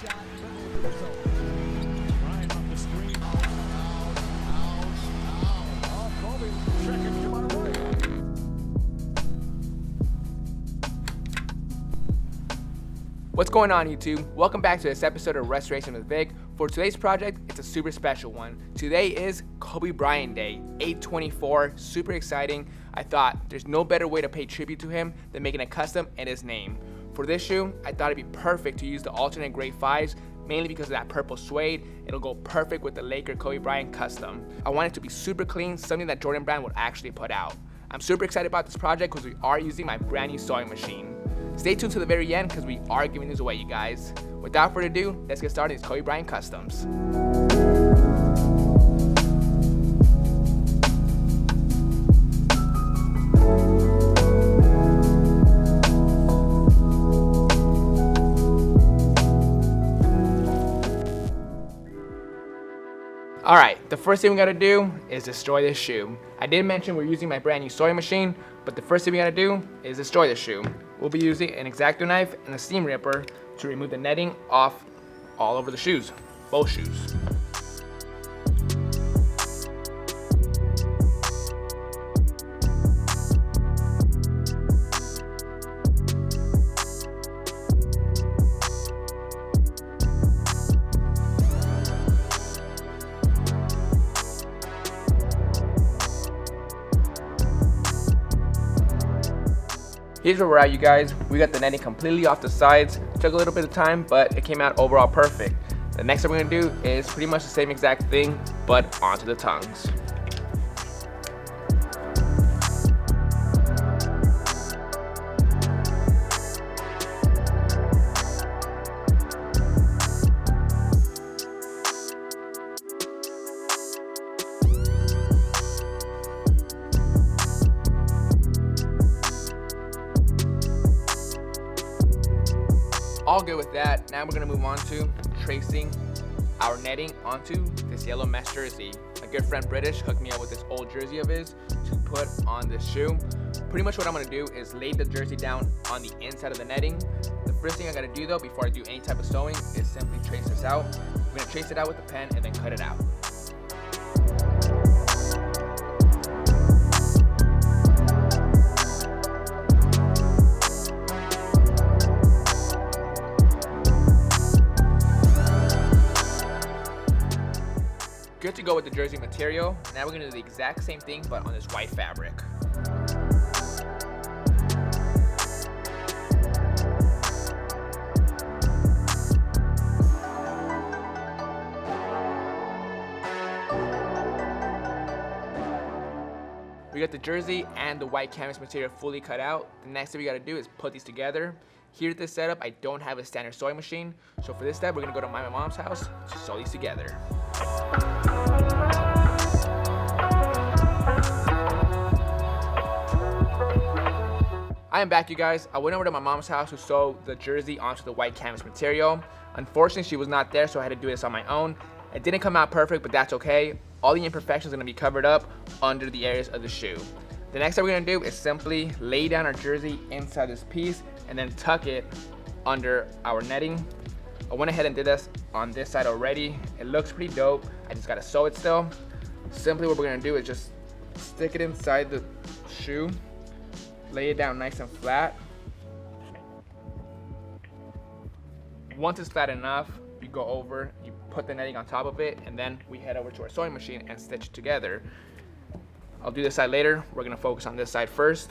shot to the Midsoles. Bryant off the screen. Oh, Kobe checking to my right. What's going on, YouTube? Welcome back to this episode of Restoration with Vic. For today's project, it's a super special one. Today is Kobe Bryant Day, 8/24, super exciting. I thought there's no better way to pay tribute to him than making a custom in his name. For this shoe, I thought it'd be perfect to use the alternate Grape 5s, mainly because of that purple suede. It'll go perfect with the Laker Kobe Bryant custom. I want it to be super clean, something that Jordan Brand would actually put out. I'm super excited about this project because we are using my brand new sewing machine. Stay tuned to the very end because we are giving this away, you guys. Without further ado, let's get started with these Kobe Bryant customs. Alright, the first thing we gotta do is destroy this shoe. I did mention we're using my brand new sewing machine, but the first thing we gotta do is destroy the shoe. We'll be using an X-Acto knife and a seam ripper to remove the netting off all over the shoes, both shoes. Here's where we're at, you guys. We got the netting completely off the sides. Took a little bit of time, but it came out overall perfect. The next thing we're gonna do is pretty much the same exact thing, but onto the tongues. All good with that. Now we're gonna move on to tracing our netting onto this yellow mesh jersey. My good friend British hooked me up with this old jersey of his to put on this shoe. Pretty much what I'm gonna do is lay the jersey down on the inside of the netting. The first thing I gotta do though, before I do any type of sewing, is simply trace this out. I'm gonna trace it out with a pen and then cut it out. Good to go with the jersey material. Now we're gonna do the exact same thing, but on this white fabric. We got the jersey and the white canvas material fully cut out. The next thing we gotta do is put these together. Here at this setup, I don't have a standard sewing machine. So for this step, we're gonna go to my mom's house to sew these together. I am back, you guys. I went over to my mom's house to sew the jersey onto the white canvas material. Unfortunately, she was not there, so I had to do this on my own. It didn't come out perfect, but that's okay. All the imperfections are gonna be covered up under the areas of the shoe. The next thing we're gonna do is simply lay down our jersey inside this piece and then tuck it under our netting. I went ahead and did this on this side already. It looks pretty dope. I just gotta sew it still. Simply what we're gonna do is just stick it inside the shoe, lay it down nice and flat. Once it's flat enough, you go over, you put the netting on top of it, and then we head over to our sewing machine and stitch it together. I'll do this side later. We're gonna focus on this side first.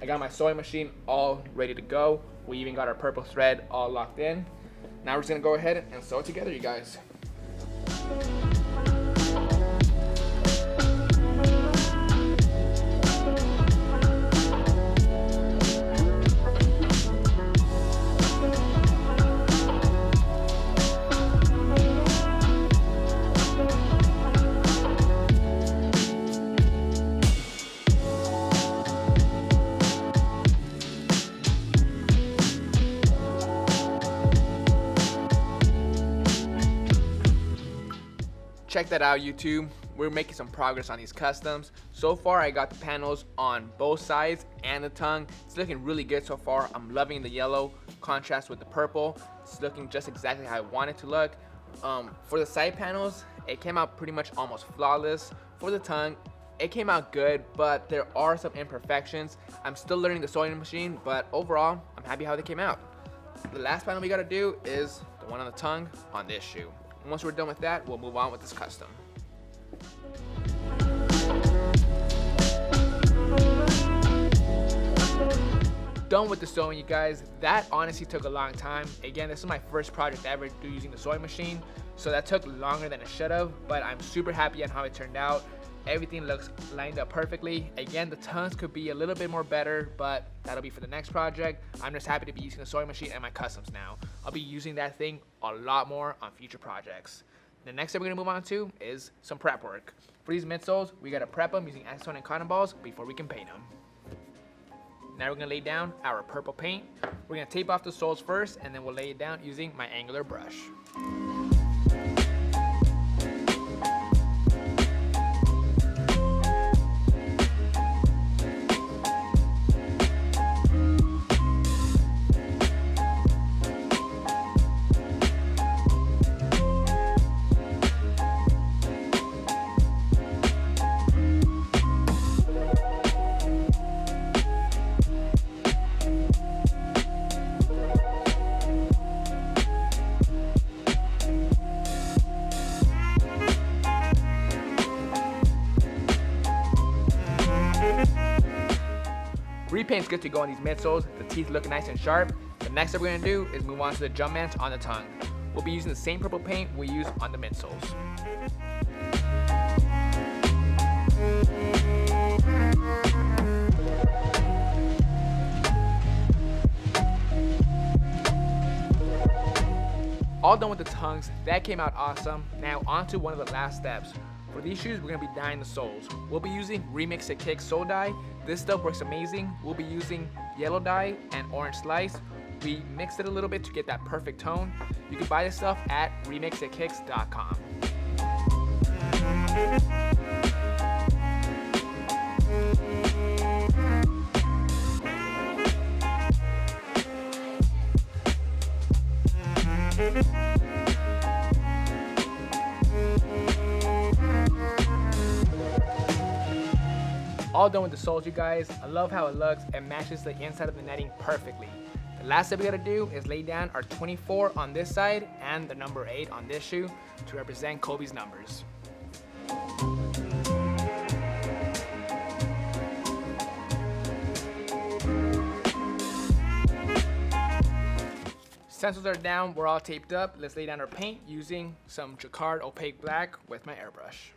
I got my sewing machine all ready to go. We even got our purple thread all locked in. Now we're just gonna go ahead and sew it together, you guys. Check that out, YouTube. We're making some progress on these customs. So far I got the panels on both sides and the tongue. It's looking really good so far. I'm loving the yellow contrast with the purple. It's looking just exactly how I want it to look. For the side panels, it came out pretty much almost flawless. For the tongue, it came out good, but there are some imperfections. I'm still learning the sewing machine, but overall, I'm happy how they came out. The last panel we gotta do is the one on the tongue on this shoe. And once we're done with that, we'll move on with this custom. Done with the sewing, you guys. That honestly took a long time. Again, this is my first project ever using the sewing machine, so that took longer than it should have, but I'm super happy on how it turned out. Everything looks lined up perfectly. Again, the tongues could be a little bit more better, but that'll be for the next project. I'm just happy to be using the sewing machine and my customs now. I'll be using that thing a lot more on future projects. The next thing we're gonna move on to is some prep work. For these midsoles, we gotta prep them using acetone and cotton balls before we can paint them. Now we're gonna lay down our purple paint. We're gonna tape off the soles first, and then we'll lay it down using my angular brush. Repaint's good to go on these midsoles. The teeth look nice and sharp. The next thing we're gonna do is move on to the Jumpmans on the tongue. We'll be using the same purple paint we use on the midsoles. All done with the tongues. That came out awesome. Now on to one of the last steps. For these shoes, we're gonna be dyeing the soles. We'll be using Remix It Kick sole dye. This stuff works amazing. We'll be using yellow dye and orange slice. We mixed it a little bit to get that perfect tone. You can buy this stuff at remixitkicks.com. All done with the soles, you guys. I love how it looks. It matches the inside of the netting perfectly. The last step we gotta do is lay down our 24 on this side and the number 8 on this shoe to represent Kobe's numbers. Stencils are down, we're all taped up. Let's lay down our paint using some Jacquard opaque black with my airbrush.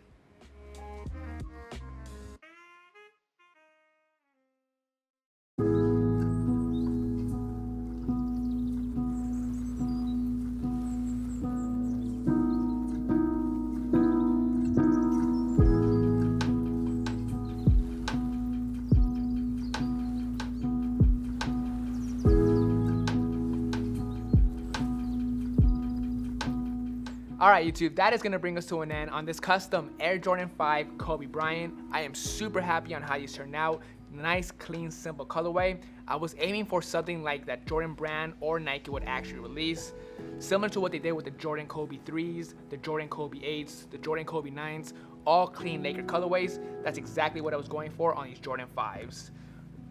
Alright YouTube, that is going to bring us to an end on this custom Air Jordan 5 Kobe Bryant. I am super happy on how these turned out. Nice, clean, simple colorway. I was aiming for something like that Jordan brand or Nike would actually release. Similar to what they did with the Jordan Kobe 3s, the Jordan Kobe 8s, the Jordan Kobe 9s, all clean Laker colorways. That's exactly what I was going for on these Jordan 5s.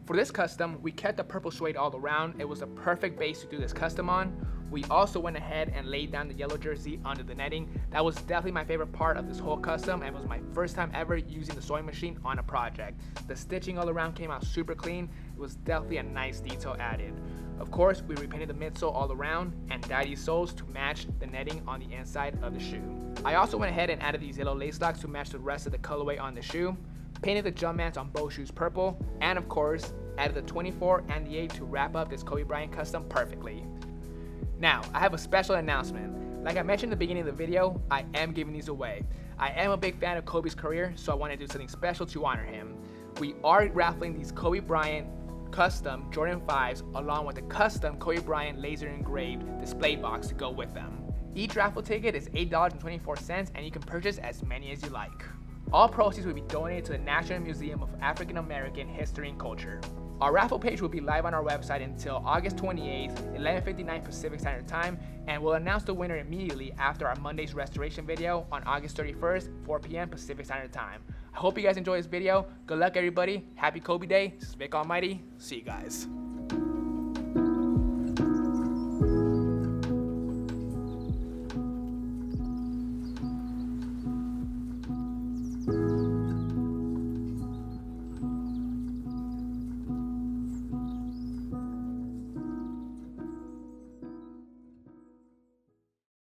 For this custom, we kept the purple suede all around. It was a perfect base to do this custom on. We also went ahead and laid down the yellow jersey under the netting. That was definitely my favorite part of this whole custom, and it was my first time ever using the sewing machine on a project. The stitching all around came out super clean. It was definitely a nice detail added. Of course, we repainted the midsole all around and dyed these soles to match the netting on the inside of the shoe. I also went ahead and added these yellow lace locks to match the rest of the colorway on the shoe. Painted the Jumpmans on both shoes purple, and of course, added the 24 and the 8 to wrap up this Kobe Bryant custom perfectly. Now, I have a special announcement. Like I mentioned in the beginning of the video, I am giving these away. I am a big fan of Kobe's career, so I want to do something special to honor him. We are raffling these Kobe Bryant custom Jordan 5s along with the custom Kobe Bryant laser engraved display box to go with them. Each raffle ticket is $8.24 and you can purchase as many as you like. All proceeds will be donated to the National Museum of African American History and Culture. Our raffle page will be live on our website until August 28th, 11:59 Pacific Standard Time, and we'll announce the winner immediately after our Monday's restoration video on August 31st, 4 p.m. Pacific Standard Time. I hope you guys enjoy this video. Good luck, everybody. Happy Kobe Day. This is Vick Almighty. See you guys.